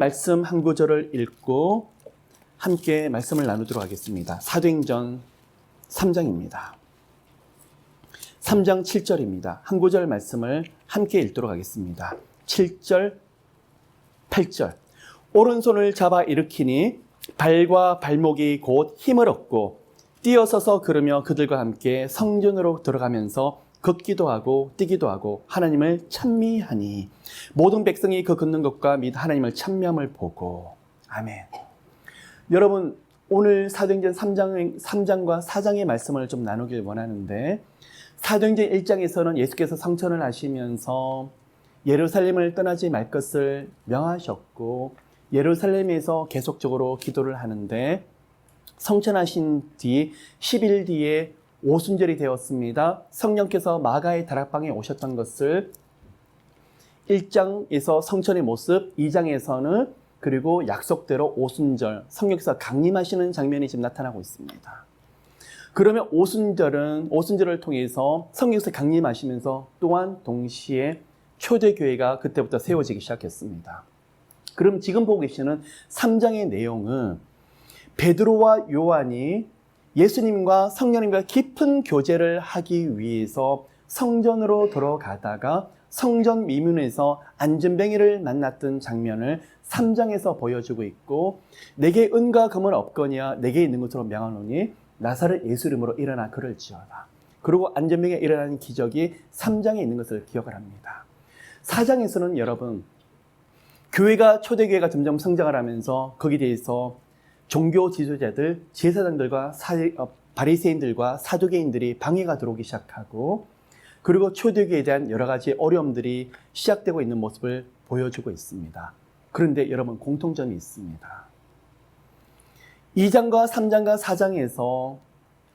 말씀 한 구절을 읽고 함께 말씀을 나누도록 하겠습니다. 사도행전 3장입니다. 3장 7절입니다. 한 구절 말씀을 함께 읽도록 하겠습니다. 7절, 8절. 오른손을 잡아 일으키니 발과 발목이 곧 힘을 얻고 뛰어서서 걸으며 그들과 함께 성전으로 들어가면서 걷기도 하고 뛰기도 하고 하나님을 찬미하니 모든 백성이 그 걷는 것과 및 하나님을 찬미함을 보고. 아멘. 여러분, 오늘 사도행전 3장과 4장의 말씀을 좀 나누길 원하는데, 사도행전 1장에서는 예수께서 성천을 하시면서 예루살렘을 떠나지 말 것을 명하셨고 예루살렘에서 계속적으로 기도를 하는데, 성천하신 뒤 10일 뒤에 오순절이 되었습니다. 성령께서 마가의 다락방에 오셨던 것을 1장에서 성천의 모습, 2장에서는 그리고 약속대로 오순절, 성령께서 강림하시는 장면이 지금 나타나고 있습니다. 그러면 오순절을 통해서 성령께서 강림하시면서 또한 동시에 초대교회가 그때부터 세워지기 시작했습니다. 그럼 지금 보고 계시는 3장의 내용은 베드로와 요한이 예수님과 성령님과 깊은 교제를 하기 위해서 성전으로 들어가다가 성전 미문에서 안전뱅이를 만났던 장면을 3장에서 보여주고 있고, 내게 은과 금은 없거니와 내게 있는 것으로 명하노니 나사렛 예수 이름으로 일어나 그럴지어다. 그리고 안전뱅이에 일어나는 기적이 3장에 있는 것을 기억을 합니다. 4장에서는 여러분, 교회가 초대교회가 점점 성장을 하면서 거기에 대해서 종교 지도자들, 제사장들과 바리새인들과 사두개인들이 방해가 들어오기 시작하고, 그리고 초대교회에 대한 여러 가지 어려움들이 시작되고 있는 모습을 보여주고 있습니다. 그런데 여러분, 공통점이 있습니다. 2장과 3장과 4장에서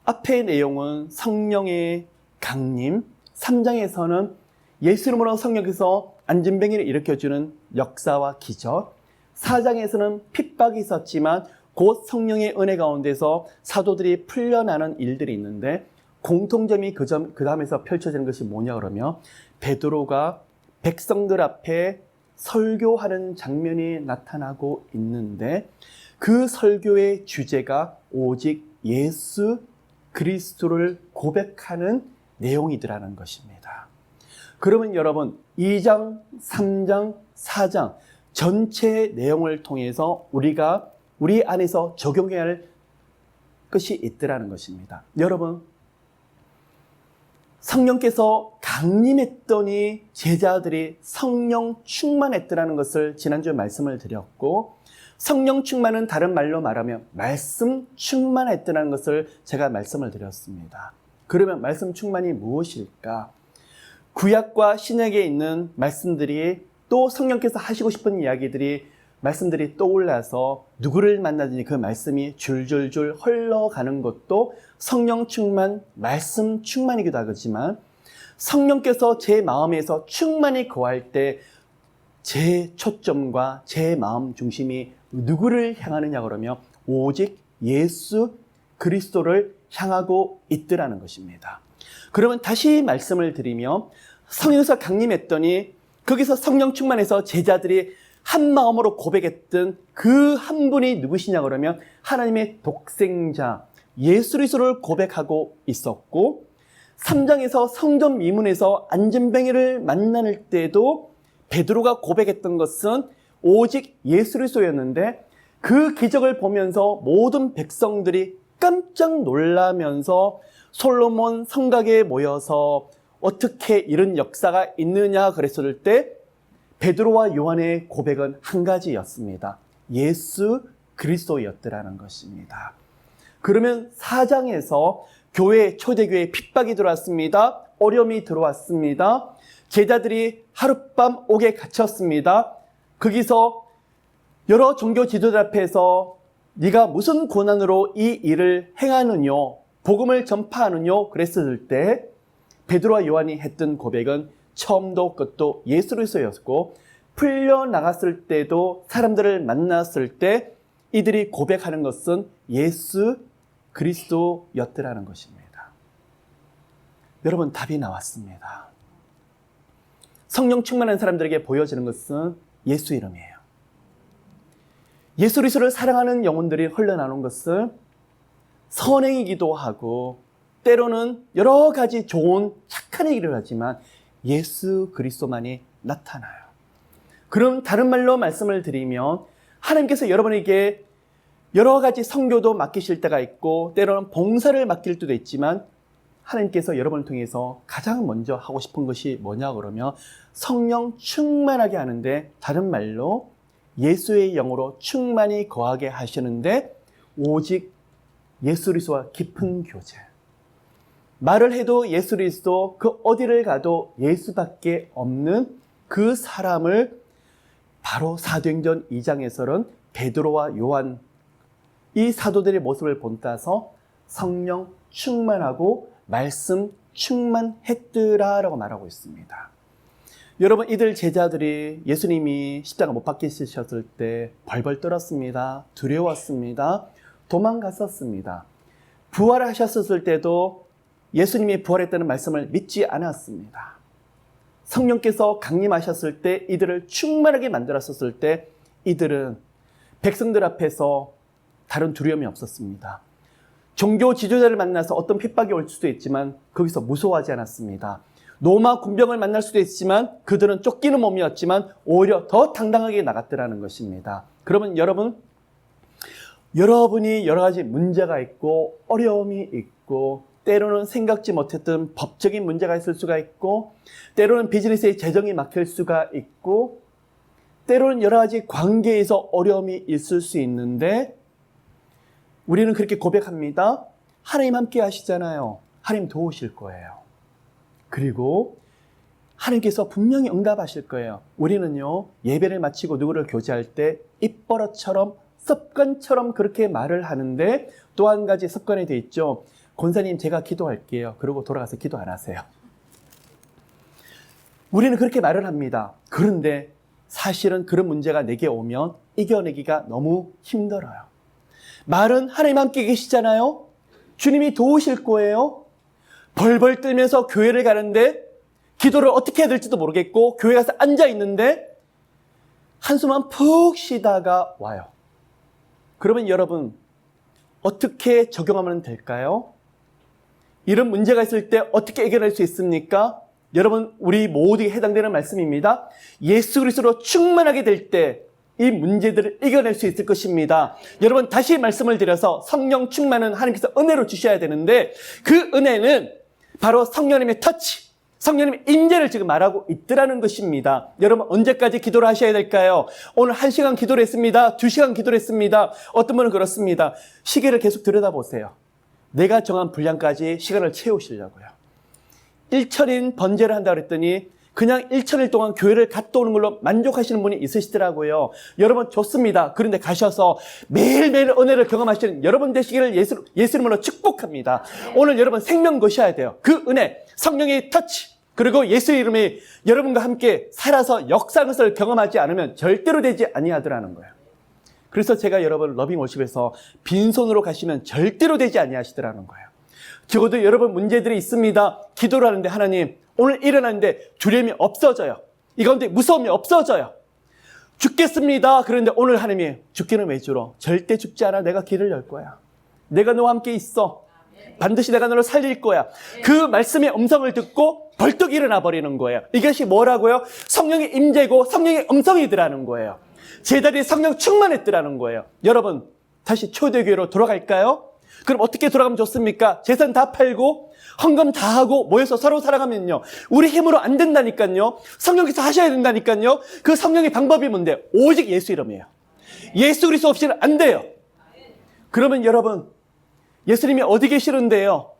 앞의 내용은 성령의 강림, 3장에서는 예수 이름으로 성령께서 안전뱅이를 일으켜주는 역사와 기적, 4장에서는 핍박이 있었지만 곧 성령의 은혜 가운데서 사도들이 풀려나는 일들이 있는데, 공통점이 그 다음에서 펼쳐지는 것이 뭐냐 그러면 베드로가 백성들 앞에 설교하는 장면이 나타나고 있는데, 그 설교의 주제가 오직 예수 그리스도를 고백하는 내용이더라는 것입니다. 그러면 여러분, 2장, 3장, 4장 전체의 내용을 통해서 우리가 우리 안에서 적용해야 할 것이 있더라는 것입니다. 여러분, 성령께서 강림했더니 제자들이 성령 충만했더라는 것을 지난주에 말씀을 드렸고, 성령 충만은 다른 말로 말하면 말씀 충만했더라는 것을 제가 말씀을 드렸습니다. 그러면 말씀 충만이 무엇일까? 구약과 신약에 있는 말씀들이, 또 성령께서 하시고 싶은 이야기들이, 말씀들이 떠올라서 누구를 만나든지 그 말씀이 줄줄줄 흘러가는 것도 성령 충만, 말씀 충만이기도 하지만, 성령께서 제 마음에서 충만히 거할 때 제 초점과 제 마음 중심이 누구를 향하느냐 그러면 오직 예수 그리스도를 향하고 있더라는 것입니다. 그러면 다시 말씀을 드리며, 성령께서 강림했더니 거기서 성령 충만해서 제자들이 한 마음으로 고백했던 그 한 분이 누구시냐 그러면 하나님의 독생자 예수 그리스도를 고백하고 있었고, 3장에서 성전 미문에서 안전뱅이를 만날 때도 베드로가 고백했던 것은 오직 예수 그리스도였는데, 그 기적을 보면서 모든 백성들이 깜짝 놀라면서 솔로몬 성곽에 모여서 어떻게 이런 역사가 있느냐 그랬을 때 베드로와 요한의 고백은 한 가지였습니다. 예수 그리스도였더라는 것입니다. 그러면 4장에서 초대교회에 핍박이 들어왔습니다. 어려움이 들어왔습니다. 제자들이 하룻밤 옥에 갇혔습니다. 거기서 여러 종교 지도자 앞에서 네가 무슨 권한으로 이 일을 행하느뇨, 복음을 전파하느뇨 그랬을 때 베드로와 요한이 했던 고백은 처음도 끝도 예수 그리스도였고, 풀려나갔을 때도 사람들을 만났을 때 이들이 고백하는 것은 예수 그리스도였더라는 것입니다. 여러분, 답이 나왔습니다. 성령 충만한 사람들에게 보여지는 것은 예수 이름이에요. 예수 그리스도를 사랑하는 영혼들이 흘러나오는 것을 선행이기도 하고 때로는 여러 가지 좋은 착한 얘기를 하지만 예수 그리스도만이 나타나요. 그럼 다른 말로 말씀을 드리면 하나님께서 여러분에게 여러 가지 선교도 맡기실 때가 있고 때로는 봉사를 맡길 때도 있지만 하나님께서 여러분을 통해서 가장 먼저 하고 싶은 것이 뭐냐 그러면 성령 충만하게 하는데 다른 말로 예수의 영으로 충만히 거하게 하시는데 오직 예수 그리스도와 깊은 교제. 말을 해도 예수 그리스도 그 어디를 가도 예수밖에 없는 그 사람을 바로 사도행전 2장에서는 베드로와 요한 이 사도들의 모습을 본따서 성령 충만하고 말씀 충만했더라라고 말하고 있습니다. 여러분 이들 제자들이 예수님이 십자가 못 박히셨을 때 벌벌 떨었습니다. 두려웠습니다. 도망갔었습니다. 부활하셨을 때도 예수님이 부활했다는 말씀을 믿지 않았습니다. 성령께서 강림하셨을 때 이들을 충만하게 만들었을 때 이들은 백성들 앞에서 다른 두려움이 없었습니다. 종교 지도자를 만나서 어떤 핍박이 올 수도 있지만 거기서 무서워하지 않았습니다. 로마 군병을 만날 수도 있지만 그들은 쫓기는 몸이었지만 오히려 더 당당하게 나갔더라는 것입니다. 그러면 여러분이 여러 가지 문제가 있고 어려움이 있고 때로는 생각지 못했던 법적인 문제가 있을 수가 있고 때로는 비즈니스의 재정이 막힐 수가 있고 때로는 여러 가지 관계에서 어려움이 있을 수 있는데 우리는 그렇게 고백합니다. 하나님 함께 하시잖아요. 하나님 도우실 거예요. 그리고 하나님께서 분명히 응답하실 거예요. 우리는요 예배를 마치고 누구를 교제할 때 입버릇처럼 습관처럼 그렇게 말을 하는데 또 한 가지 습관이 돼 있죠. 권사님 제가 기도할게요. 그러고 돌아가서 기도 안 하세요. 우리는 그렇게 말을 합니다. 그런데 사실은 그런 문제가 내게 오면 이겨내기가 너무 힘들어요. 말은 하나님 함께 계시잖아요. 주님이 도우실 거예요. 벌벌 떨면서 교회를 가는데 기도를 어떻게 해야 될지도 모르겠고 교회 가서 앉아 있는데 한숨만 푹 쉬다가 와요. 그러면 여러분 어떻게 적용하면 될까요? 이런 문제가 있을 때 어떻게 해결할 수 있습니까? 여러분 우리 모두에 해당되는 말씀입니다. 예수 그리스도로 충만하게 될 때 이 문제들을 이겨낼 수 있을 것입니다. 여러분 다시 말씀을 드려서 성령 충만은 하나님께서 은혜로 주셔야 되는데 그 은혜는 바로 성령님의 터치, 성령님의 임재를 지금 말하고 있더라는 것입니다. 여러분 언제까지 기도를 하셔야 될까요? 오늘 1시간 기도를 했습니다. 2시간 기도를 했습니다. 어떤 분은 그렇습니다. 시계를 계속 들여다보세요. 내가 정한 분량까지 시간을 채우시려고요. 1천인 번제를 한다고 그랬더니 그냥 1천일 동안 교회를 갔다 오는 걸로 만족하시는 분이 있으시더라고요. 여러분 좋습니다. 그런데 가셔서 매일매일 은혜를 경험하시는 여러분 되시기를 예수 이름으로 축복합니다. 오늘 여러분 생명 거셔야 돼요. 그 은혜, 성령의 터치, 그리고 예수 이름이 여러분과 함께 살아서 역사하는 것을 경험하지 않으면 절대로 되지 아니하더라는 거예요. 그래서 제가 여러분 러빙월십에서 빈손으로 가시면 절대로 되지 아니하시더라는 거예요. 적어도 여러분 문제들이 있습니다. 기도를 하는데 하나님 오늘 일어났는데 두려움이 없어져요. 이 가운데 무서움이 없어져요. 죽겠습니다. 그런데 오늘 하나님이 죽기는 왜 주러? 절대 죽지 않아. 내가 길을 열 거야. 내가 너와 함께 있어. 반드시 내가 너를 살릴 거야. 그 말씀의 음성을 듣고 벌떡 일어나 버리는 거예요. 이것이 뭐라고요? 성령의 임재고 성령의 음성이더라는 거예요. 제자들이 성령 충만했더라는 거예요. 여러분 다시 초대교회로 돌아갈까요? 그럼 어떻게 돌아가면 좋습니까? 재산 다 팔고 헌금 다 하고 모여서 서로 살아가면요 우리 힘으로 안 된다니까요. 성령께서 하셔야 된다니까요. 그 성령의 방법이 뭔데? 오직 예수 이름이에요. 예수 그리스도 없이는 안 돼요. 그러면 여러분 예수님이 어디 계시는데요?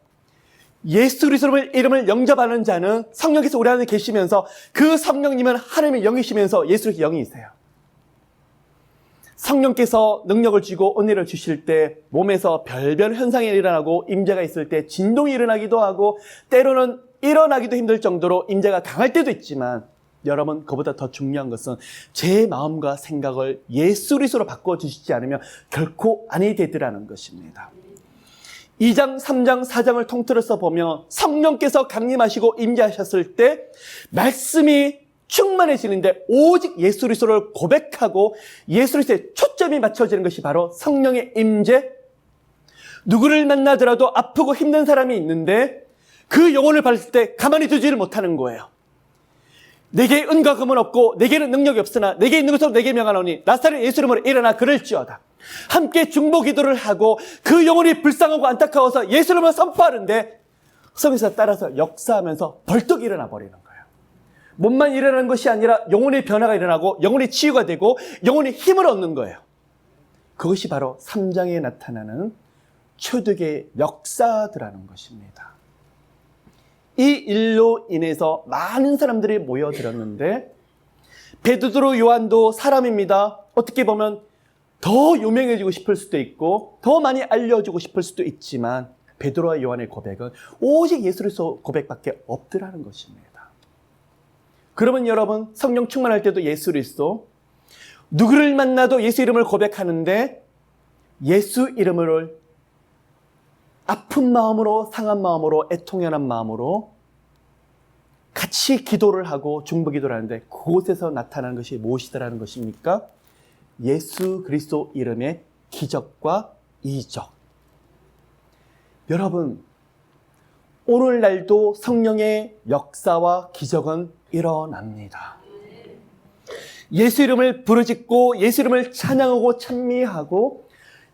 예수 그리스도 이름을 영접하는 자는 성령께서 우리 안에 계시면서 그 성령님은 하나님의 영이시면서 예수의 영이세요. 성령께서 능력을 주고 은혜를 주실 때 몸에서 별별 현상이 일어나고 임재가 있을 때 진동이 일어나기도 하고 때로는 일어나기도 힘들 정도로 임재가 강할 때도 있지만 여러분 그보다 더 중요한 것은 제 마음과 생각을 예수 그리스도로 바꿔주시지 않으면 결코 아니 되더라는 것입니다. 2장, 3장, 4장을 통틀어서 보면 성령께서 강림하시고 임재하셨을 때 말씀이 충만해지는데 오직 예수 그리스도를 고백하고 예수 그리스도에 초점이 맞춰지는 것이 바로 성령의 임재. 누구를 만나더라도 아프고 힘든 사람이 있는데 그 영혼을 받을 때 가만히 두지를 못하는 거예요. 내게 은과 금은 없고 내게는 능력이 없으나 내게 있는 것으로 내게 명하노니 나사렛 예수 이름으로 일어나 그럴지어다. 함께 중보 기도를 하고 그 영혼이 불쌍하고 안타까워서 예수 이름으로 선포하는데 성령께서 따라서 역사하면서 벌떡 일어나 버리는 거예요. 몸만 일어나는 것이 아니라 영혼의 변화가 일어나고 영혼의 치유가 되고 영혼의 힘을 얻는 거예요. 그것이 바로 3장에 나타나는 초대교회의 역사들하는 것입니다. 이 일로 인해서 많은 사람들이 모여들었는데 베드로 요한도 사람입니다. 어떻게 보면 더 유명해지고 싶을 수도 있고 더 많이 알려주고 싶을 수도 있지만 베드로와 요한의 고백은 오직 예수 그리스도 고백밖에 없더라는 것입니다. 그러면 여러분 성령 충만할 때도 예수 그리스도, 누구를 만나도 예수 이름을 고백하는데 예수 이름을 아픈 마음으로, 상한 마음으로, 애통연한 마음으로 같이 기도를 하고 중보 기도를 하는데 그곳에서 나타나는 것이 무엇이더라는 것입니까? 예수 그리스도 이름의 기적과 이적. 여러분, 오늘날도 성령의 역사와 기적은 일어납니다. 예수 이름을 부르짖고 예수 이름을 찬양하고 찬미하고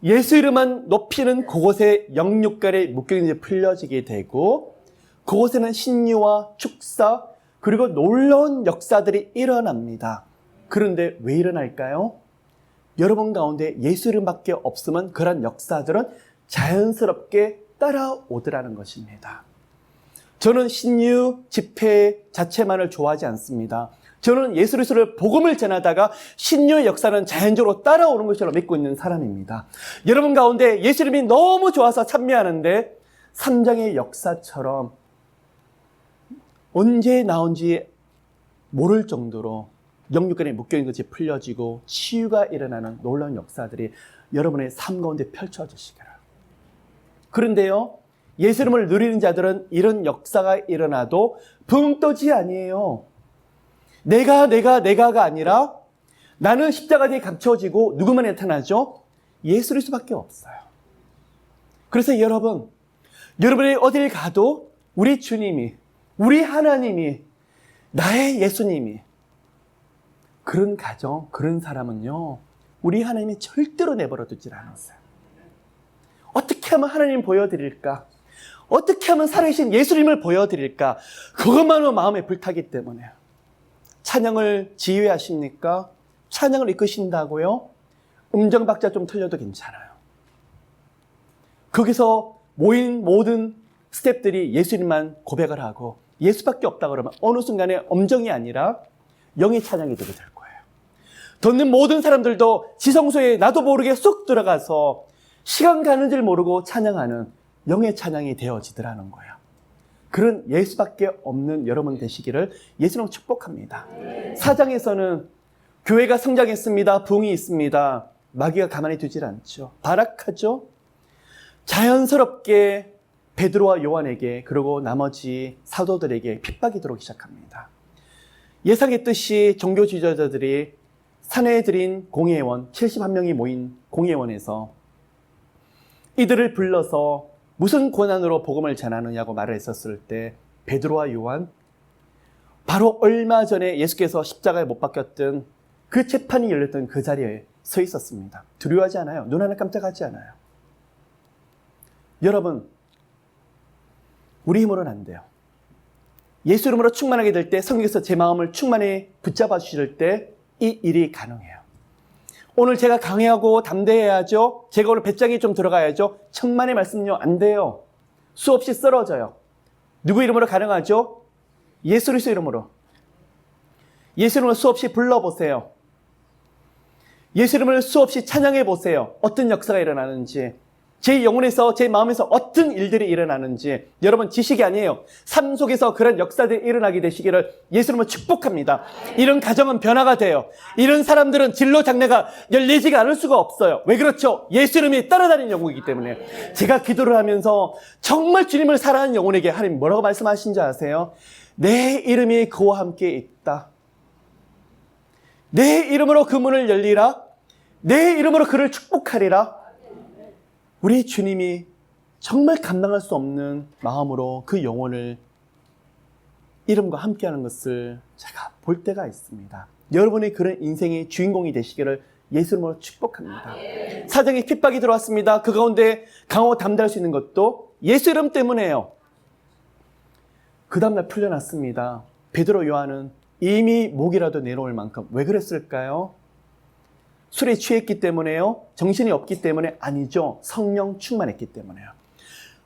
예수 이름만 높이는 그곳에 영육간의 묶여있는 풀려지게 되고 그곳에는 신유와 축사 그리고 놀라운 역사들이 일어납니다. 그런데 왜 일어날까요? 여러분 가운데 예수 이름밖에 없으면 그런 역사들은 자연스럽게 따라오더라는 것입니다. 저는 신유 집회 자체만을 좋아하지 않습니다. 저는 예수 그리스도를 복음을 전하다가 신유의 역사는 자연적으로 따라오는 것처럼 믿고 있는 사람입니다. 여러분 가운데 예수 이름이 너무 좋아서 찬미하는데 3장의 역사처럼 언제 나온지 모를 정도로 영육간에 묶여있는 것이 풀려지고 치유가 일어나는 놀라운 역사들이 여러분의 삶 가운데 펼쳐지시기를. 그런데요, 예수 이름을 누리는 자들은 이런 역사가 일어나도 붕 떠지 아니에요. 내가가 아니라 나는 십자가에 감춰지고 누구만 나타나죠? 예수 그리스도밖에 없어요. 그래서 여러분이 어딜 가도 우리 주님이, 우리 하나님이, 나의 예수님이, 그런 가정, 그런 사람은요, 우리 하나님이 절대로 내버려 두질 않았어요. 어떻게 하면 하나님 보여드릴까? 어떻게 하면 살아계신 예수님을 보여드릴까? 그것만으로 마음에 불타기 때문에. 찬양을 지휘하십니까? 찬양을 이끄신다고요? 음정 박자 좀 틀려도 괜찮아요. 거기서 모인 모든 스태프들이 예수님만 고백을 하고 예수밖에 없다 그러면 어느 순간에 음정이 아니라 영의 찬양이 되게 될 거예요. 듣는 모든 사람들도 지성소에 나도 모르게 쏙 들어가서 시간 가는 줄 모르고 찬양하는 영의 찬양이 되어지더라는 거예요. 그런 예수밖에 없는 여러분 되시기를 예수님 축복합니다. 4장에서는 교회가 성장했습니다. 부흥이 있습니다. 마귀가 가만히 두질 않죠. 발악하죠. 자연스럽게 베드로와 요한에게 그리고 나머지 사도들에게 핍박이 들어오기 시작합니다. 예상했듯이 종교 지도자들이 산헤드린 공회원 71명이 모인 공회원에서 이들을 불러서 무슨 권한으로 복음을 전하느냐고 말을 했었을 때 베드로와 요한, 바로 얼마 전에 예수께서 십자가에 못 박혔던 그 재판이 열렸던 그 자리에 서 있었습니다. 두려워하지 않아요. 눈 하나 깜짝하지 않아요. 여러분, 우리 힘으로는 안 돼요. 예수 이름으로 충만하게 될 때 성령께서 제 마음을 충만히 붙잡아 주실 때 이 일이 가능해요. 오늘 제가 강해하고 담대해야죠. 제가 오늘 배짱이 좀 들어가야죠. 천만의 말씀은요, 안 돼요. 수없이 쓰러져요. 누구 이름으로 가능하죠? 예수 그리스도 이름으로. 예수 이름으로 수없이 불러보세요. 예수 이름을 수없이 찬양해 보세요. 어떤 역사가 일어나는지, 제 영혼에서, 제 마음에서 어떤 일들이 일어나는지 여러분 지식이 아니에요. 삶 속에서 그런 역사들이 일어나게 되시기를 예수 이름으로 축복합니다. 이런 가정은 변화가 돼요. 이런 사람들은 진로 장래가 열리지가 않을 수가 없어요. 왜 그렇죠? 예수 이름이 따라다니는 영혼이기 때문에. 제가 기도를 하면서 정말 주님을 사랑하는 영혼에게 하나님 뭐라고 말씀하신지 아세요? 내 이름이 그와 함께 있다. 내 이름으로 그 문을 열리라. 내 이름으로 그를 축복하리라. 우리 주님이 정말 감당할 수 없는 마음으로 그 영혼을 이름과 함께하는 것을 제가 볼 때가 있습니다. 여러분이 그런 인생의 주인공이 되시기를 예수 이름으로 축복합니다. 사정에 핍박이 들어왔습니다. 그 가운데 강하고 담대할 수 있는 것도 예수 이름 때문에요. 그 다음날 풀려났습니다. 베드로 요한은 이미 목이라도 내려올 만큼. 왜 그랬을까요? 술에 취했기 때문에요? 정신이 없기 때문에? 아니죠. 성령 충만했기 때문에요.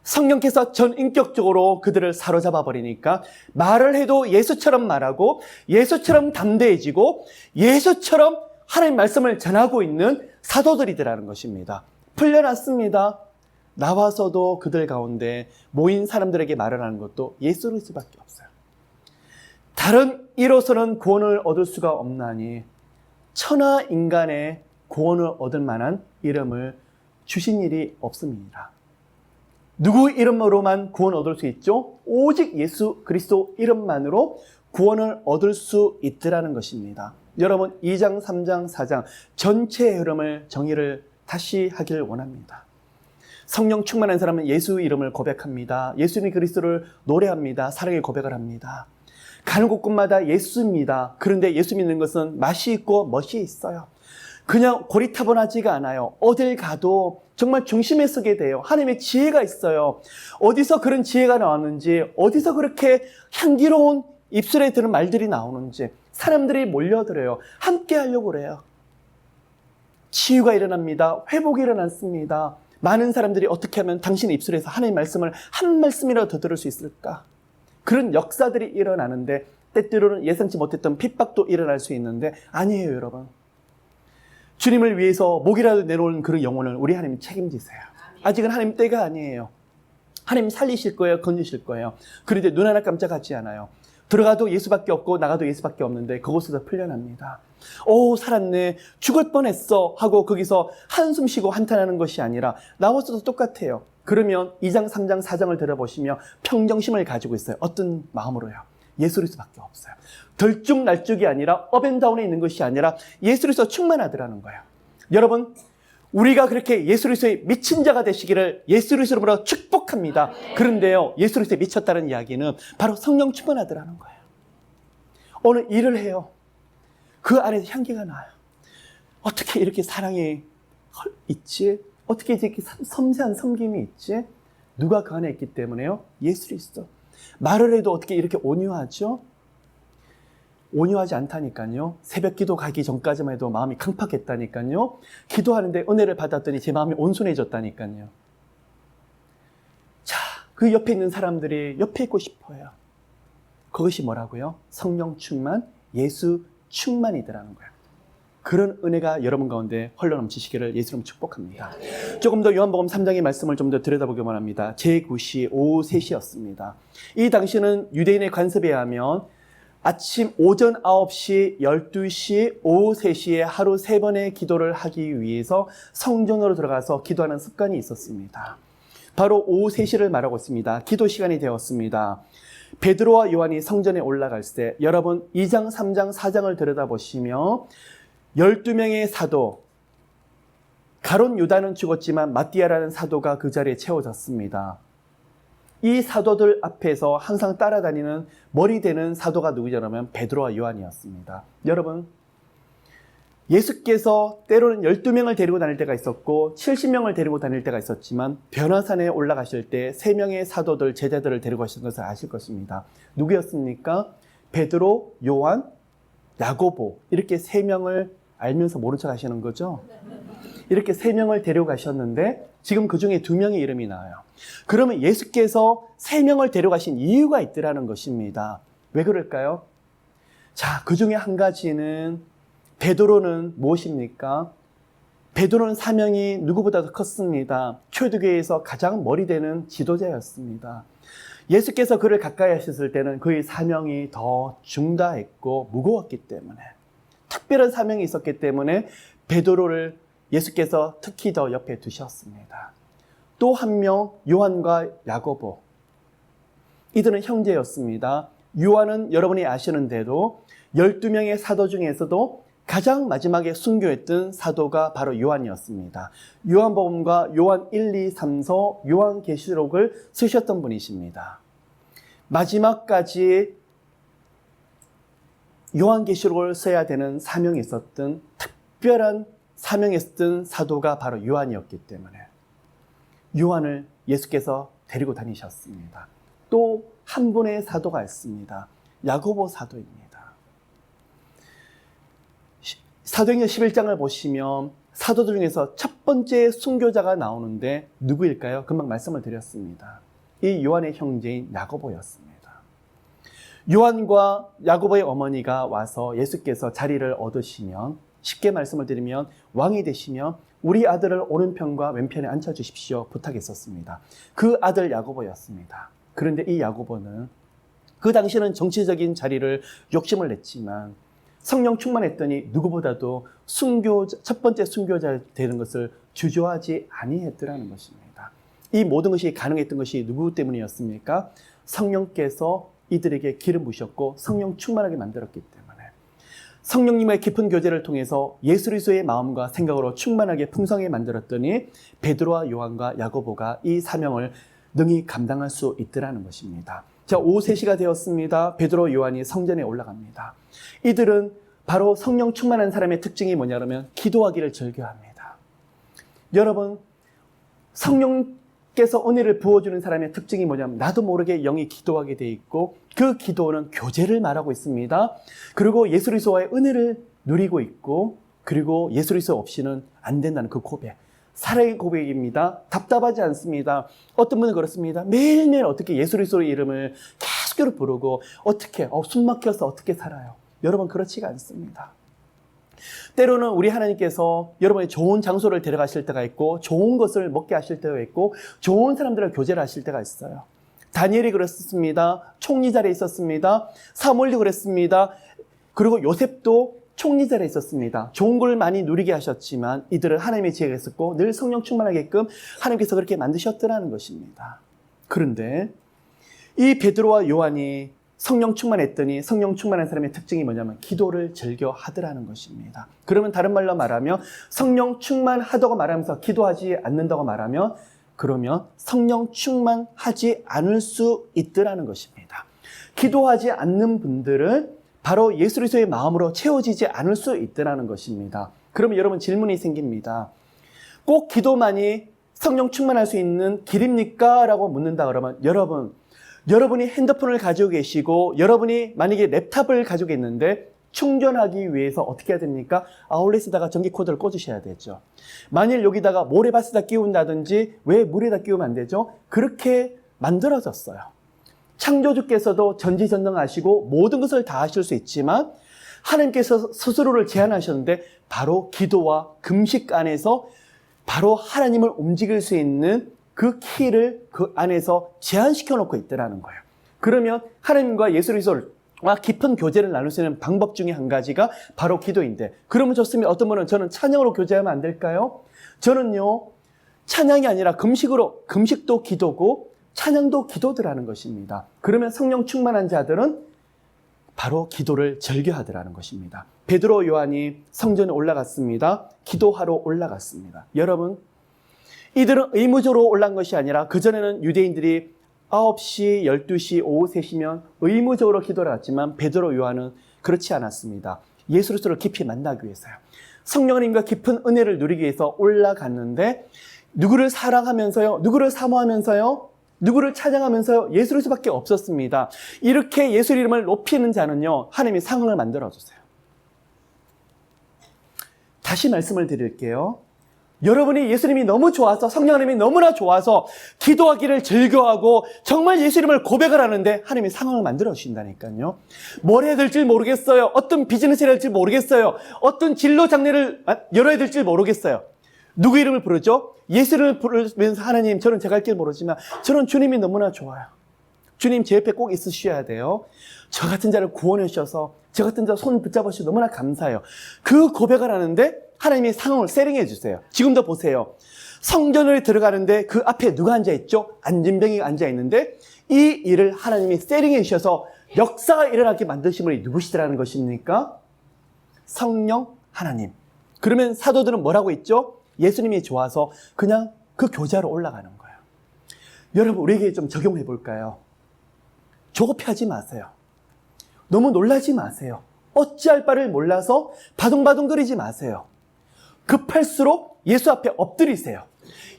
성령께서 전인격적으로 그들을 사로잡아 버리니까 말을 해도 예수처럼 말하고 예수처럼 담대해지고 예수처럼 하나님의 말씀을 전하고 있는 사도들이더라는 것입니다. 풀려났습니다. 나와서도 그들 가운데 모인 사람들에게 말을 하는 것도 예수 그리스도밖에 없어요. 다른 이로서는 구원을 얻을 수가 없나니 천하 인간의 구원을 얻을 만한 이름을 주신 일이 없습니다. 누구 이름으로만 구원 얻을 수 있죠? 오직 예수 그리스도 이름만으로 구원을 얻을 수 있더라는 것입니다. 여러분 2장, 3장, 4장 전체의 흐름을 정의를 다시 하길 원합니다. 성령 충만한 사람은 예수 이름을 고백합니다. 예수님 그리스도를 노래합니다. 사랑의 고백을 합니다. 가는 곳곳마다 예수입니다. 그런데 예수 믿는 것은 맛이 있고 멋이 있어요. 그냥 고리타분하지가 않아요. 어딜 가도 정말 중심에 서게 돼요. 하나님의 지혜가 있어요. 어디서 그런 지혜가 나왔는지, 어디서 그렇게 향기로운 입술에 드는 말들이 나오는지 사람들이 몰려들어요. 함께 하려고 그래요. 치유가 일어납니다. 회복이 일어났습니다. 많은 사람들이 어떻게 하면 당신의 입술에서 하나님의 말씀을 한 말씀이라도 더 들을 수 있을까? 그런 역사들이 일어나는데 때때로는 예상치 못했던 핍박도 일어날 수 있는데 아니에요, 여러분. 주님을 위해서 목이라도 내놓은 그런 영혼을 우리 하나님 책임지세요. 아직은 하나님 때가 아니에요. 하나님 살리실 거예요, 건지실 거예요. 그런데 눈 하나 깜짝하지 않아요. 들어가도 예수밖에 없고 나가도 예수밖에 없는데 그곳에서 풀려납니다. 오, 살았네, 죽을 뻔했어 하고 거기서 한숨 쉬고 한탄하는 것이 아니라 나와서도 똑같아요. 그러면 2장, 3장, 4장을 들어보시면 평정심을 가지고 있어요. 어떤 마음으로요? 예수 그리스도밖에 없어요. 들쭉날쭉이 아니라 업앤다운에 있는 것이 아니라 예수 그리스도 충만하더라는 거예요. 여러분, 우리가 그렇게 예수 그리스도에 미친 자가 되시기를 예수 그리스도로 축복합니다. 그런데요, 예수 그리스도에 미쳤다는 이야기는 바로 성령 충만하더라는 거예요. 어느 일을 해요. 그 안에서 향기가 나요. 어떻게 이렇게 사랑이 있지? 어떻게 이렇게 섬세한 섬김이 있지? 누가 그 안에 있기 때문에요? 예수 그리스도. 말을 해도 어떻게 이렇게 온유하죠? 온유하지 않다니까요. 새벽 기도 가기 전까지만 해도 마음이 강팍했다니까요. 기도하는데 은혜를 받았더니 제 마음이 온순해졌다니까요. 자, 그 옆에 있는 사람들이 옆에 있고 싶어요. 그것이 뭐라고요? 성령 충만, 예수 충만이더라는 거예요. 그런 은혜가 여러분 가운데 흘러넘치시기를 예수님 축복합니다. 조금 더 요한복음 3장의 말씀을 좀 더 들여다보기 원합니다. 제9시 오후 3시였습니다. 이 당시는 유대인의 관습에 하면 아침 오전 9시, 12시, 오후 3시에 하루 3번의 기도를 하기 위해서 성전으로 들어가서 기도하는 습관이 있었습니다. 바로 오후 3시를 말하고 있습니다. 기도 시간이 되었습니다. 베드로와 요한이 성전에 올라갈 때 여러분 2장, 3장, 4장을 들여다보시면 12명의 사도, 가론 유다는 죽었지만 마띠아라는 사도가 그 자리에 채워졌습니다. 이 사도들 앞에서 항상 따라다니는 머리 되는 사도가 누구냐면 베드로와 요한이었습니다. 여러분, 예수께서 때로는 12명을 데리고 다닐 때가 있었고 70명을 데리고 다닐 때가 있었지만 변화산에 올라가실 때 3명의 사도들, 제자들을 데리고 가신 것을 아실 것입니다. 누구였습니까? 베드로, 요한, 야고보, 이렇게 3명을 알면서 모른 척 하시는 거죠? 이렇게 3명을 데려가셨는데 지금 그 중에 2명의 이름이 나와요. 그러면 예수께서 3명을 데려가신 이유가 있더라는 것입니다. 왜 그럴까요? 자, 그 중에 한 가지는 베드로는 무엇입니까? 베드로는 사명이 누구보다도 컸습니다. 초대교회에서 가장 머리 되는 지도자였습니다. 예수께서 그를 가까이 하셨을 때는 그의 사명이 더 중다했고 무거웠기 때문에, 특별한 사명이 있었기 때문에 베드로를 예수께서 특히 더 옆에 두셨습니다. 또 한 명, 요한과 야고보. 이들은 형제였습니다. 요한은 여러분이 아시는 대로 12명의 사도 중에서도 가장 마지막에 순교했던 사도가 바로 요한이었습니다. 요한복음과 요한 1, 2, 3서, 요한계시록을 쓰셨던 분이십니다. 마지막까지 요한계시록을 써야 되는 사명이 있었던, 특별한 사명이 있었던 사도가 바로 요한이었기 때문에 요한을 예수께서 데리고 다니셨습니다. 또 한 분의 사도가 있습니다. 야고보 사도입니다. 사도행전 11장을 보시면 사도들 중에서 첫 번째 순교자가 나오는데 누구일까요? 금방 말씀을 드렸습니다. 이 요한의 형제인 야고보였습니다. 요한과 야고보의 어머니가 와서 예수께서 자리를 얻으시면, 쉽게 말씀을 드리면 왕이 되시면 우리 아들을 오른편과 왼편에 앉혀주십시오 부탁했었습니다. 그 아들 야고보였습니다. 그런데 이 야고보는 그 당시에는 정치적인 자리를 욕심을 냈지만 성령 충만했더니 누구보다도 첫 번째 순교자 되는 것을 주저하지 아니했더라는 것입니다. 이 모든 것이 가능했던 것이 누구 때문이었습니까? 성령께서 이들에게 기름 부으셨고 성령 충만하게 만들었기 때문에, 성령님의 깊은 교제를 통해서 예수 그리스도의 마음과 생각으로 충만하게 풍성하게 만들었더니 베드로와 요한과 야고보가 이 사명을 능히 감당할 수 있더라는 것입니다. 자, 오후 3시가 되었습니다. 베드로, 요한이 성전에 올라갑니다. 이들은 바로 성령 충만한 사람의 특징이 뭐냐면 기도하기를 즐겨합니다. 여러분, 성령께서 은혜를 부어주는 사람의 특징이 뭐냐면 나도 모르게 영이 기도하게 돼 있고 그 기도는 교제를 말하고 있습니다. 그리고 예수 그리스도와의 은혜를 누리고 있고, 그리고 예수 그리스도 없이는 안 된다는 그 고백. 사랑의 고백입니다. 답답하지 않습니다. 어떤 분은 그렇습니다. 매일매일 어떻게 예수 그리스도의 이름을 계속 부르고 어떻게 숨 막혀서 어떻게 살아요? 여러분, 그렇지가 않습니다. 때로는 우리 하나님께서 여러분의 좋은 장소를 데려가실 때가 있고 좋은 것을 먹게 하실 때가 있고 좋은 사람들을 교제를 하실 때가 있어요. 다니엘이 그랬습니다. 총리 자리에 있었습니다. 사무엘도 그랬습니다. 그리고 요셉도 총리 자리에 있었습니다. 좋은 걸 많이 누리게 하셨지만 이들은 하나님의 지혜가 있었고 늘 성령 충만하게끔 하나님께서 그렇게 만드셨더라는 것입니다. 그런데 이 베드로와 요한이 성령 충만했더니 성령 충만한 사람의 특징이 뭐냐면 기도를 즐겨 하더라는 것입니다. 그러면 다른 말로 말하면 성령 충만하다고 말하면서 기도하지 않는다고 말하면, 그러면 성령 충만하지 않을 수 있더라는 것입니다. 기도하지 않는 분들은 바로 예수 그리스도의 마음으로 채워지지 않을 수 있더라는 것입니다. 그러면 여러분, 질문이 생깁니다. 꼭 기도만이 성령 충만할 수 있는 길입니까? 라고 묻는다 그러면, 여러분이 핸드폰을 가지고 계시고 여러분이 만약에 랩탑을 가지고 있는데 충전하기 위해서 어떻게 해야 됩니까? 아울렛에다가 전기 코드를 꽂으셔야 되죠. 만일 여기다가 모래밭에다 끼운다든지 왜 물에다 끼우면 안 되죠? 그렇게 만들어졌어요. 창조주께서도 전지전능하시고 모든 것을 다 하실 수 있지만 하나님께서 스스로를 제한하셨는데 바로 기도와 금식 안에서 바로 하나님을 움직일 수 있는 그 키를 그 안에서 제한시켜 놓고 있더라는 거예요. 그러면 하나님과 예수 그리스도와 깊은 교제를 나눌 수 있는 방법 중에 한 가지가 바로 기도인데, 그러면 좋습니다. 어떤 분은 저는 찬양으로 교제하면 안 될까요? 저는요, 찬양이 아니라 금식도 기도고 찬양도 기도더라는 것입니다. 그러면 성령 충만한 자들은 바로 기도를 즐겨하더라는 것입니다. 베드로, 요한이 성전에 올라갔습니다. 기도하러 올라갔습니다. 여러분, 이들은 의무적으로 올라간 것이 아니라 그전에는 유대인들이 9시, 12시, 오후 3시면 의무적으로 기도를 했지만 베드로, 요한은 그렇지 않았습니다. 예수 그리스도를 깊이 만나기 위해서요. 성령 하나님과 깊은 은혜를 누리기 위해서 올라갔는데 누구를 사랑하면서요, 누구를 사모하면서요, 누구를 찬양하면서요, 예수 그리스도밖에 없었습니다. 이렇게 예수 이름을 높이는 자는요, 하나님이 상황을 만들어주세요. 다시 말씀을 드릴게요. 여러분이 예수님이 너무 좋아서, 성령 하나님이 너무나 좋아서 기도하기를 즐겨하고 정말 예수 이름을 고백을 하는데 하나님이 상황을 만들어 주신다니까요. 뭘 해야 될지 모르겠어요. 어떤 비즈니스를 해야 될지 모르겠어요. 어떤 진로 장르를 열어야 될지 모르겠어요. 누구 이름을 부르죠? 예수 이름을 부르면서 하나님, 저는 제가 할 길 모르지만 저는 주님이 너무나 좋아요. 주님 제 옆에 꼭 있으셔야 돼요. 저 같은 자를 구원해 주셔서, 저 같은 자 손 붙잡아 주셔서 너무나 감사해요. 그 고백을 하는데 하나님이 상황을 세팅해 주세요. 지금도 보세요. 성전을 들어가는데 그 앞에 누가 앉아있죠? 안진병이가 앉아있는데 이 일을 하나님이 세팅해 주셔서 역사가 일어나게 만드신 분이 누구시더라는 것입니까? 성령 하나님. 그러면 사도들은 뭐라고 했죠? 예수님이 좋아서 그냥 그 교제하러 올라가는 거예요. 여러분, 우리에게 좀 적용해 볼까요? 조급해하지 마세요. 너무 놀라지 마세요. 어찌할 바를 몰라서 바둥바둥거리지 마세요. 급할수록 예수 앞에 엎드리세요.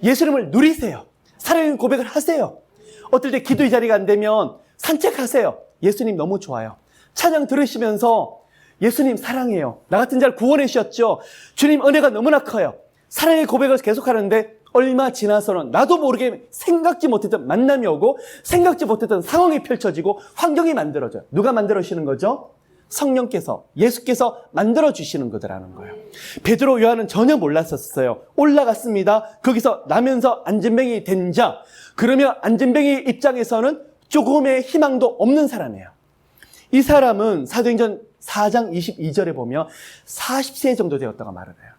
예수님을 누리세요. 살아있는 고백을 하세요. 어떨 때 기도의 자리가 안 되면 산책하세요. 예수님 너무 좋아요. 찬양 들으시면서 예수님 사랑해요. 나 같은 자를 구원해 주셨죠. 주님 은혜가 너무나 커요. 사랑의 고백을 계속하는데 얼마 지나서는 나도 모르게 생각지 못했던 만남이 오고 생각지 못했던 상황이 펼쳐지고 환경이 만들어져요. 누가 만들어주시는 거죠? 성령께서, 예수께서 만들어주시는 거더라는 거예요. 베드로, 요한은 전혀 몰랐었어요. 올라갔습니다. 거기서 나면서 안진뱅이 된 자. 그러면 안진뱅이 입장에서는 조금의 희망도 없는 사람이에요. 이 사람은 사도행전 4장 22절에 보면 40세 정도 되었다고 말을 해요.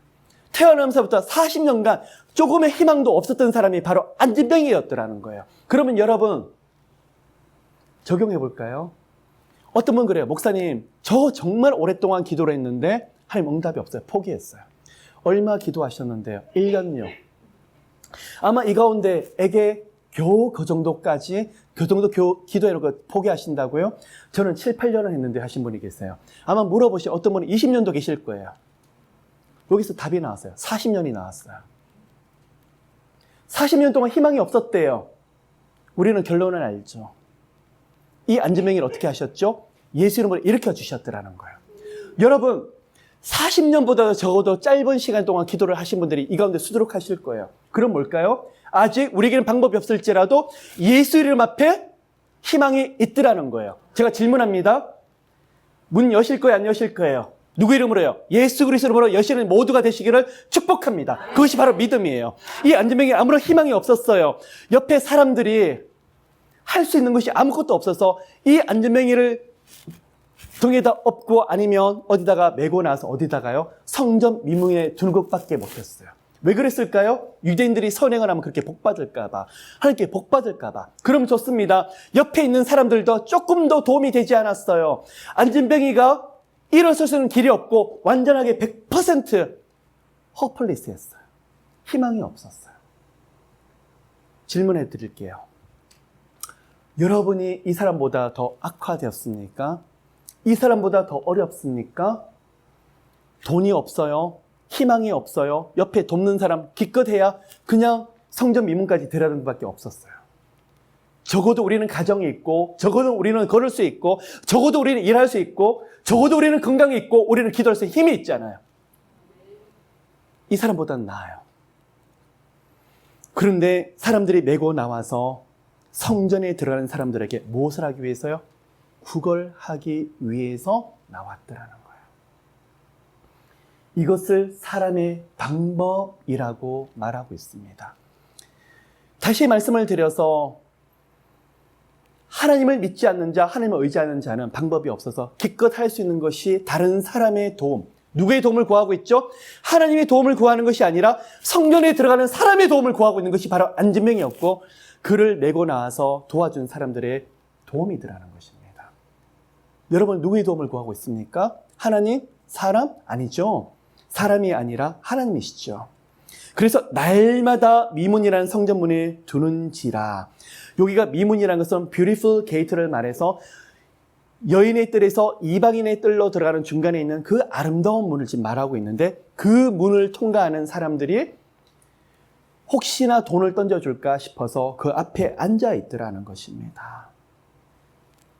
태어나면서부터 40년간 조금의 희망도 없었던 사람이 바로 안진뱅이였더라는 거예요. 그러면 여러분, 적용해 볼까요? 어떤 분 그래요. 목사님, 저 정말 오랫동안 기도를 했는데 하나님 응답이 없어요. 포기했어요. 얼마 기도하셨는데요? 1년요. 아마 이 가운데 에게 겨우 그 정도까지 그 정도 기도해놓고 포기하신다고요? 저는 7, 8년을 했는데 하신 분이 계세요. 아마 물어보시면 어떤 분이 20년도 계실 거예요. 여기서 답이 나왔어요. 40년이 나왔어요. 40년 동안 희망이 없었대요. 우리는 결론을 알죠. 이 안진뱅이를 어떻게 하셨죠? 예수 이름으로 일으켜 주셨더라는 거예요. 여러분, 40년보다 적어도 짧은 시간 동안 기도를 하신 분들이 이 가운데 수두룩하실 거예요. 그럼 뭘까요? 아직 우리에게는 방법이 없을지라도 예수 이름 앞에 희망이 있더라는 거예요. 제가 질문합니다. 문 여실 거예요? 안 여실 거예요? 누구 이름으로요? 예수 그리스도 이름으로 여시는 모두가 되시기를 축복합니다. 그것이 바로 믿음이에요. 이 안진뱅이에 아무런 희망이 없었어요. 옆에 사람들이 할 수 있는 것이 아무것도 없어서 이 안진뱅이를 등에다 엎고 아니면 어디다가 메고 나서 어디다가요? 성전 미문에 두는 것밖에 못했어요. 왜 그랬을까요? 유대인들이 선행을 하면 그렇게 복받을까봐, 하나님께 복받을까봐. 그럼 좋습니다. 옆에 있는 사람들도 조금 더 도움이 되지 않았어요. 안진뱅이가 일어설 수 있는 길이 없고 완전하게 100% 허플리스였어요. 희망이 없었어요. 질문해 드릴게요. 여러분이 이 사람보다 더 악화되었습니까? 이 사람보다 더 어렵습니까? 돈이 없어요. 희망이 없어요. 옆에 돕는 사람 기껏해야 그냥 성전 미문까지 데려가는 것밖에 없었어요. 적어도 우리는 가정이 있고, 적어도 우리는 걸을 수 있고, 적어도 우리는 일할 수 있고, 적어도 우리는 건강이 있고, 우리는 기도할 수 있는 힘이 있잖아요. 이 사람보다는 나아요. 그런데 사람들이 메고 나와서 성전에 들어가는 사람들에게 무엇을 하기 위해서요? 구걸하기 위해서 나왔더라는 거예요. 이것을 사람의 방법이라고 말하고 있습니다. 다시 말씀을 드려서 하나님을 믿지 않는 자, 하나님을 의지하는 자는 방법이 없어서 기껏 할 수 있는 것이 다른 사람의 도움, 누구의 도움을 구하고 있죠? 하나님의 도움을 구하는 것이 아니라 성전에 들어가는 사람의 도움을 구하고 있는 것이 바로 안진뱅이였고, 그를 메고 나와서 도와준 사람들의 도움이 되라는 것입니다. 여러분, 누구의 도움을 구하고 있습니까? 하나님? 사람? 아니죠. 사람이 아니라 하나님이시죠. 그래서 날마다 미문이라는 성전문에 두는지라. 여기가 미문이라는 것은 beautiful gate를 말해서 여인의 뜰에서 이방인의 뜰로 들어가는 중간에 있는 그 아름다운 문을 지금 말하고 있는데, 그 문을 통과하는 사람들이 혹시나 돈을 던져줄까 싶어서 그 앞에 앉아 있더라는 것입니다.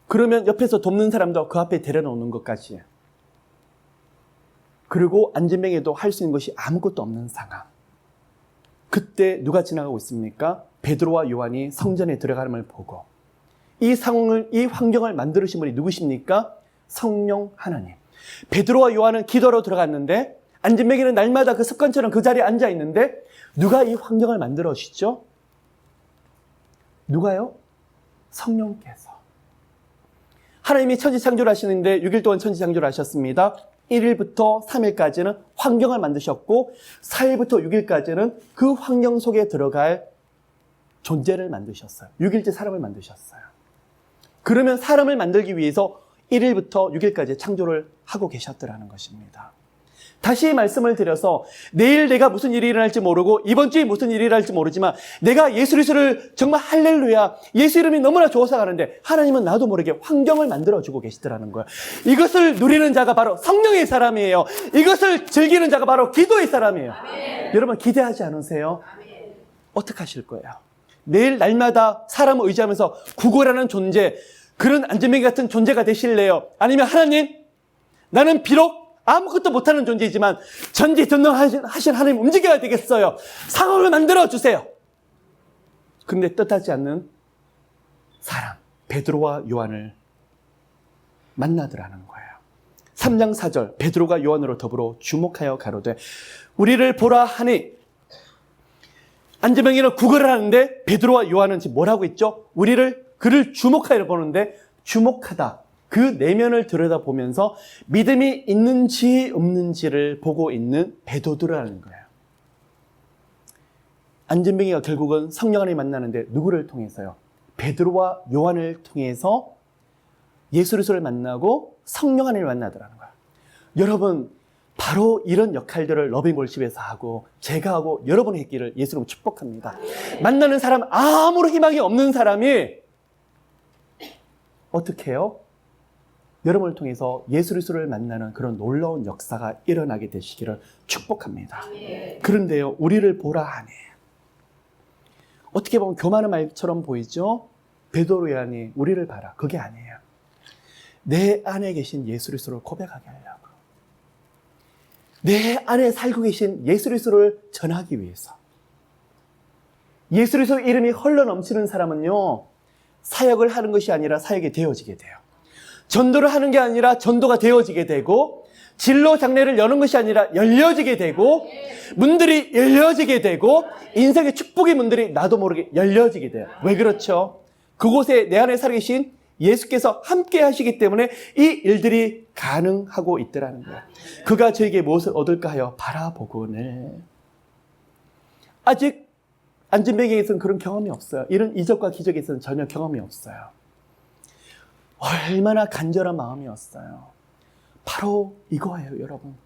그러면 옆에서 돕는 사람도 그 앞에 데려놓는 것까지. 그리고 안진뱅이도 할 수 있는 것이 아무것도 없는 상황. 그때 누가 지나가고 있습니까? 베드로와 요한이 성전에 들어가는 걸 보고, 이 상황을, 이 환경을 만드신 분이 누구십니까? 성령 하나님. 베드로와 요한은 기도로 들어갔는데 안진뱅이는 날마다 그 습관처럼 그 자리에 앉아 있는데 누가 이 환경을 만들어 주시죠? 누가요? 성령께서. 하나님이 천지창조를 하시는데 6일 동안 천지창조를 하셨습니다. 1일부터 3일까지는 환경을 만드셨고 4일부터 6일까지는 그 환경 속에 들어갈 존재를 만드셨어요. 6일째 사람을 만드셨어요. 그러면 사람을 만들기 위해서 1일부터 6일까지 창조를 하고 계셨더라는 것입니다. 다시 말씀을 드려서 내일 내가 무슨 일이 일어날지 모르고 이번 주에 무슨 일이 일어날지 모르지만 내가 예수 그리스도를 정말 할렐루야 예수 이름이 너무나 좋아서 가는데 하나님은 나도 모르게 환경을 만들어주고 계시더라는 거예요. 이것을 누리는 자가 바로 성령의 사람이에요. 이것을 즐기는 자가 바로 기도의 사람이에요. 아멘. 여러분 기대하지 않으세요? 아멘. 어떻게 하실 거예요? 매일 날마다 사람을 의지하면서 구걸하는 존재, 그런 안전뱅이 같은 존재가 되실래요? 아니면 하나님, 나는 비록 아무것도 못하는 존재이지만 전지전능하신 하나님 움직여야 되겠어요. 상황을 만들어주세요. 그런데 뜻하지 않는 사람, 베드로와 요한을 만나더라는 거예요. 3장 4절 베드로가 요한으로 더불어 주목하여 가로되 우리를 보라 하니 안전뱅이는 구걸을 하는데 베드로와 요한은 지금 뭐라고 했죠? 그를 주목하여 보는데 주목하다. 그 내면을 들여다보면서 믿음이 있는지 없는지를 보고 있는 베드로라는 거예요. 안전뱅이가 결국은 성령 안에 만나는데 누구를 통해서요? 베드로와 요한을 통해서 예수 그리스도를 만나고 성령 안을 만나더라는 거예요. 여러분 바로 이런 역할들을 러빙월십에서 하고 제가 하고 여러분이 했기를 예수로 축복합니다. 만나는 사람 아무런 희망이 없는 사람이 어떻게 해요? 여러분을 통해서 예수 그리스도를 만나는 그런 놀라운 역사가 일어나게 되시기를 축복합니다. 그런데요, 우리를 보라 하니 어떻게 보면 교만한 말처럼 보이죠? 베드로 요한이 우리를 봐라. 그게 아니에요. 내 안에 계신 예수 그리스도를 고백하게 하려고. 내 안에 살고 계신 예수 그리스도를 전하기 위해서. 예수 그리스도 이름이 흘러 넘치는 사람은요, 사역을 하는 것이 아니라 사역이 되어지게 돼요. 전도를 하는 게 아니라 전도가 되어지게 되고, 진로 장례를 여는 것이 아니라 열려지게 되고, 문들이 열려지게 되고, 인생의 축복의 문들이 나도 모르게 열려지게 돼요. 왜 그렇죠? 그곳에 내 안에 살아계신 예수께서 함께 하시기 때문에 이 일들이 가능하고 있더라는 거예요. 그가 저에게 무엇을 얻을까 하여 바라보고는 아직 안전뱅이에서는 그런 경험이 없어요. 이런 이적과 기적에서는 전혀 경험이 없어요. 얼마나 간절한 마음이었어요. 바로 이거예요, 여러분.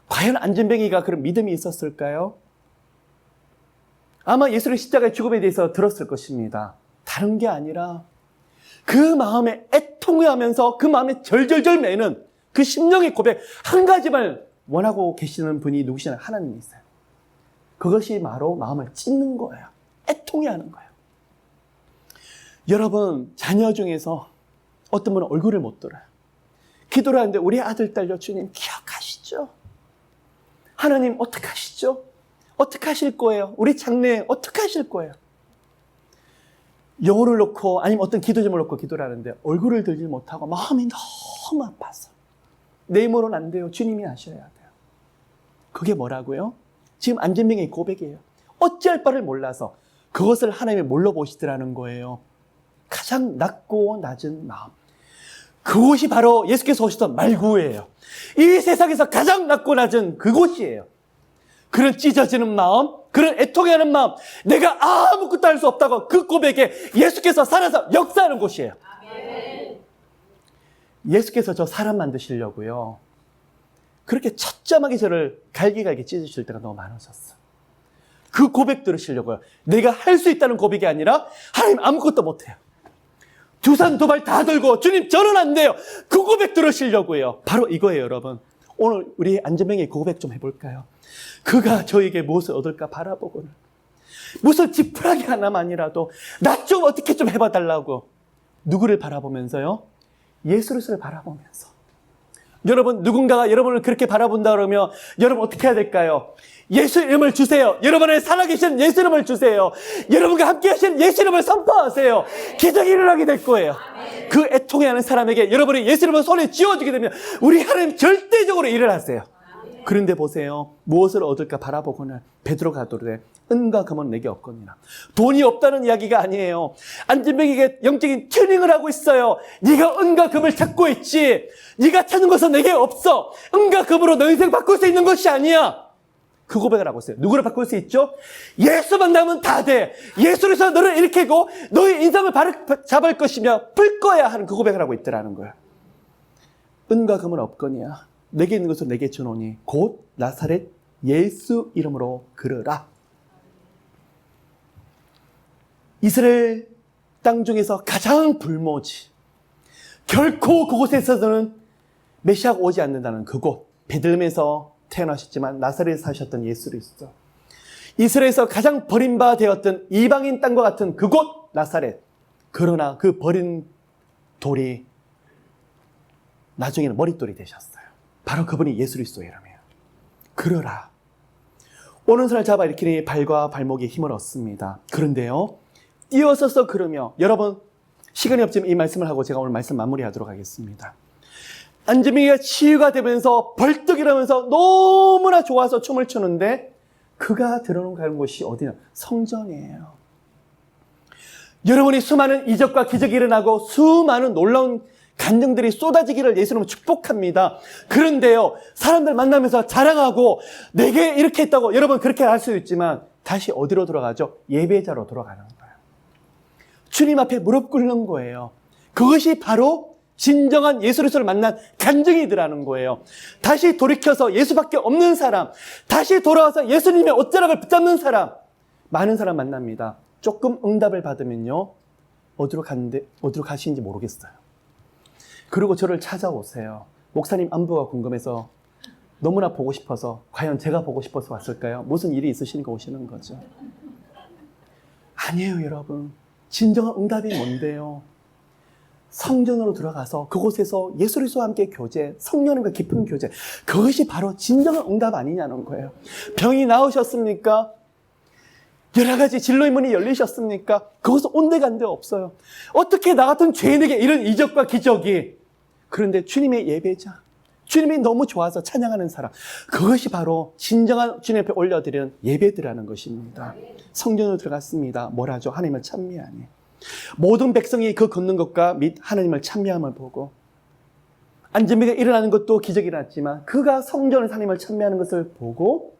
과연 안전뱅이가 그런 믿음이 있었을까요? 아마 예수의 십자가의 죽음에 대해서 들었을 것입니다. 다른 게 아니라 그 마음에 애통해하면서 그 마음에 절절절 매는 그 심령의 고백 한 가지만 원하고 계시는 분이 누구시나 하나님이 있어요. 그것이 바로 마음을 찢는 거예요. 애통해하는 거예요. 여러분, 자녀 중에서 어떤 분은 얼굴을 못 들어요. 기도를 하는데 우리 아들, 딸요, 주님 기억하시죠? 하나님 어떻게 하시죠? 어떻게 하실 거예요? 우리 장래 어떻게 하실 거예요? 영혼을 놓고 아니면 어떤 기도 제목을 놓고 기도를 하는데 얼굴을 들지 못하고 마음이 너무 아파서 내 힘으로는 안 돼요. 주님이 하셔야 돼요. 그게 뭐라고요? 지금 안전뱅이의 고백이에요. 어찌할 바를 몰라서 그것을 하나님이 뭘로 보시더라는 거예요. 가장 낮고 낮은 마음. 그곳이 바로 예수께서 오시던 말구예요. 이 세상에서 가장 낮고 낮은 그곳이에요. 그런 찢어지는 마음, 그런 애통해하는 마음, 내가 아무것도 할 수 없다고 그 고백에 예수께서 살아서 역사하는 곳이에요. 아멘. 예수께서 저 사람 만드시려고요. 그렇게 처참하게 저를 갈기갈기 찢으실 때가 너무 많으셨어요. 그 고백 들으시려고요. 내가 할 수 있다는 고백이 아니라 하나님 아무것도 못해요. 두 산 두 발 다 들고 주님 저는 안 돼요. 그 고백 들으시려고요. 바로 이거예요, 여러분. 오늘 우리 안전뱅이 고백 좀 해볼까요? 그가 저에게 무엇을 얻을까 바라보고는 무슨 지푸라기 하나만이라도 나 좀 어떻게 좀 해봐달라고. 누구를 바라보면서요? 예수 그리스도를 바라보면서. 여러분, 누군가가 여러분을 그렇게 바라본다 그러면 여러분 어떻게 해야 될까요? 예수 이름을 주세요. 여러분의 살아계신 예수 이름을 주세요. 여러분과 함께 하신 예수 이름을 선포하세요. 기적이 일어나게 될 거예요. 그 애통해하는 사람에게 여러분이 예수 이름을 손에 쥐어주게 되면 우리 하나님 절대적으로 일어나세요. 그런데 보세요. 무엇을 얻을까 바라보고는 베드로가 가도되 은과 금은 내게 없거니와. 돈이 없다는 이야기가 아니에요. 안전뱅이에게 영적인 튜닝을 하고 있어요. 네가 은과 금을 찾고 있지. 네가 찾는 것은 내게 없어. 은과 금으로 너 인생 바꿀 수 있는 것이 아니야. 그 고백을 하고 있어요. 누구를 바꿀 수 있죠? 예수 만나면 다 돼. 예수로서 너를 일으키고 너의 인생을 잡을 것이며 풀 거야 하는 그 고백을 하고 있더라는 거예요. 은과 금은 없거니와 내게 있는 것을 내게 주노니 곧 나사렛 예수 이름으로 걸으라. 이스라엘 땅 중에서 가장 불모지, 결코 그곳에서는 메시아가 오지 않는다는 그곳, 베들레헴에서 태어나셨지만 나사렛에 사셨던 예수 그리스도, 이스라엘에서 가장 버림바 되었던 이방인 땅과 같은 그곳 나사렛. 그러나 그 버린 돌이 나중에는 머릿돌이 되셨어요. 바로 그분이 예수 그리스도의 이름이에요. 걸으라. 오른손을 잡아 일으키니 발과 발목에 힘을 얻습니다. 그런데요, 뛰어서서 걸으며, 여러분 시간이 없지만 이 말씀을 하고 제가 오늘 말씀 마무리하도록 하겠습니다. 안전뱅이가 치유가 되면서 벌떡 일어나면서 너무나 좋아서 춤을 추는데 그가 들어가는 곳이 어디냐? 성전이에요. 여러분이 수많은 이적과 기적이 일어나고 수많은 놀라운 간증들이 쏟아지기를 예수님은 축복합니다. 그런데요, 사람들 만나면서 자랑하고 내게 이렇게 했다고, 여러분 그렇게 할 수도 있지만 다시 어디로 돌아가죠? 예배자로 돌아가는 거예요. 주님 앞에 무릎 꿇는 거예요. 그것이 바로 진정한 예수 그리스도를 만난 간증이더라는 거예요. 다시 돌이켜서 예수밖에 없는 사람, 다시 돌아와서 예수님의 옷자락을 붙잡는 사람, 많은 사람 만납니다. 조금 응답을 받으면요, 어디로 가시는지 모르겠어요. 그리고 저를 찾아오세요. 목사님 안부가 궁금해서, 너무나 보고 싶어서, 과연 제가 보고 싶어서 왔을까요? 무슨 일이 있으시니까 오시는 거죠. 아니에요, 여러분. 진정한 응답이 뭔데요? 성전으로 들어가서 그곳에서 예수 그리스도와 함께 교제, 성령님과 깊은 교제, 그것이 바로 진정한 응답 아니냐는 거예요. 병이 나으셨습니까? 여러 가지 진로의 문이 열리셨습니까? 그것은 온데간데 없어요. 어떻게 나 같은 죄인에게 이런 이적과 기적이? 그런데 주님의 예배자, 주님이 너무 좋아서 찬양하는 사람, 그것이 바로 진정한 주님 앞에 올려드리는 예배드라는 것입니다. 성전으로 들어갔습니다. 뭐라죠? 하나님을 찬미하니. 모든 백성이 그 걷는 것과 및 하나님을 찬미함을 보고, 안전뱅이가 일어나는 것도 기적이 일어났지만 그가 성전에서 하나님을 찬미하는 것을 보고,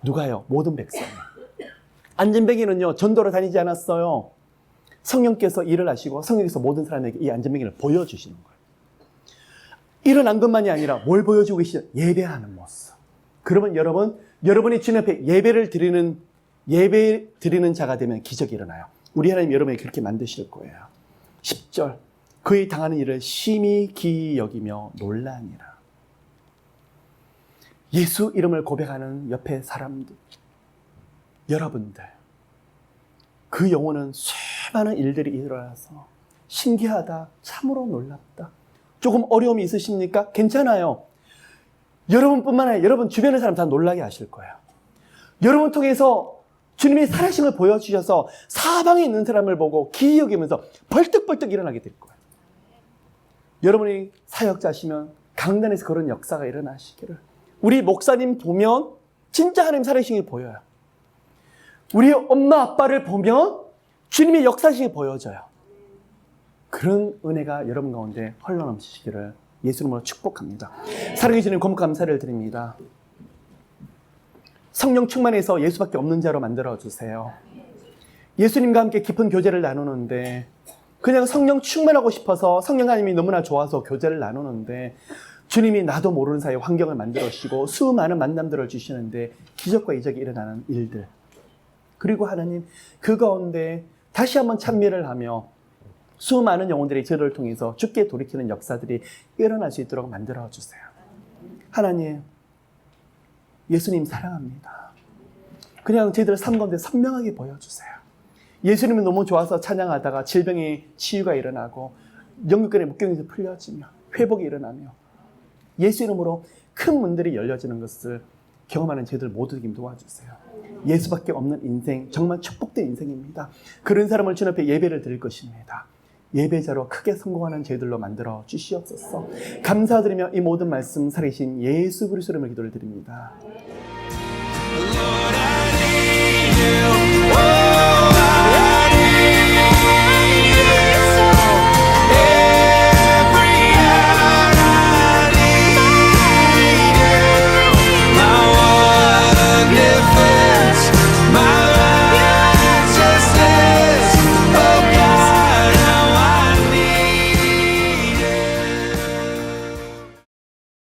누가요? 모든 백성이. 안전뱅이는요, 전도로 다니지 않았어요. 성령께서 일을 하시고 성령께서 모든 사람에게 이 안전뱅이를 보여주시는 거예요. 일어난 것만이 아니라 뭘 보여주고 계시죠? 예배하는 모습. 그러면 여러분이 주님 앞에 예배 드리는 자가 되면 기적이 일어나요. 우리 하나님 여러분에게 그렇게 만드실 거예요. 10절, 그의 당하는 일을 심히 기이 여기며 놀라니라. 예수 이름을 고백하는 옆에 사람들, 여러분들, 그 영혼은 수많은 일들이 일어나서 신기하다, 참으로 놀랍다. 조금 어려움이 있으십니까? 괜찮아요. 여러분뿐만 아니라 여러분 주변의 사람 다 놀라게 하실 거예요. 여러분 통해서 주님이 살아심을 보여주셔서 사방에 있는 사람을 보고 기이 여기면서 벌떡벌떡 일어나게 될 거예요. 여러분이 사역자시면 강단에서 그런 역사가 일어나시기를. 우리 목사님 보면 진짜 하나님 살아심이 보여요. 우리 엄마 아빠를 보면 주님의 역사심이 보여져요. 그런 은혜가 여러분 가운데 흘러넘치시기를 예수님으로 축복합니다. 사랑해 주님 고맙고 감사를 드립니다. 성령 충만해서 예수밖에 없는 자로 만들어주세요. 예수님과 함께 깊은 교제를 나누는데, 그냥 성령 충만하고 싶어서 성령 하나님이 너무나 좋아서 교제를 나누는데, 주님이 나도 모르는 사이에 환경을 만들어주시고 수많은 만남들을 주시는데 기적과 이적이 일어나는 일들, 그리고 하나님 그 가운데 다시 한번 찬미를 하며 수많은 영혼들이 저를 통해서 주께 돌이키는 역사들이 일어날 수 있도록 만들어주세요. 하나님, 예수님 사랑합니다. 그냥 저희들 삶 가운데 선명하게 보여주세요. 예수님이 너무 좋아서 찬양하다가 질병의 치유가 일어나고 영육간의 묶여있는 것이 풀려지며 회복이 일어나며 예수 이름으로 큰 문들이 열려지는 것을 경험하는 저희들 모두에게 도와주세요. 예수밖에 없는 인생, 정말 축복된 인생입니다. 그런 사람을 주님 앞에 예배를 드릴 것입니다. 예배자로 크게 성공하는 저희들로 만들어 주시옵소서. 감사드리며 이 모든 말씀 살리신 예수 그리스도의 이름으로 기도를 드립니다. Lord, I need you.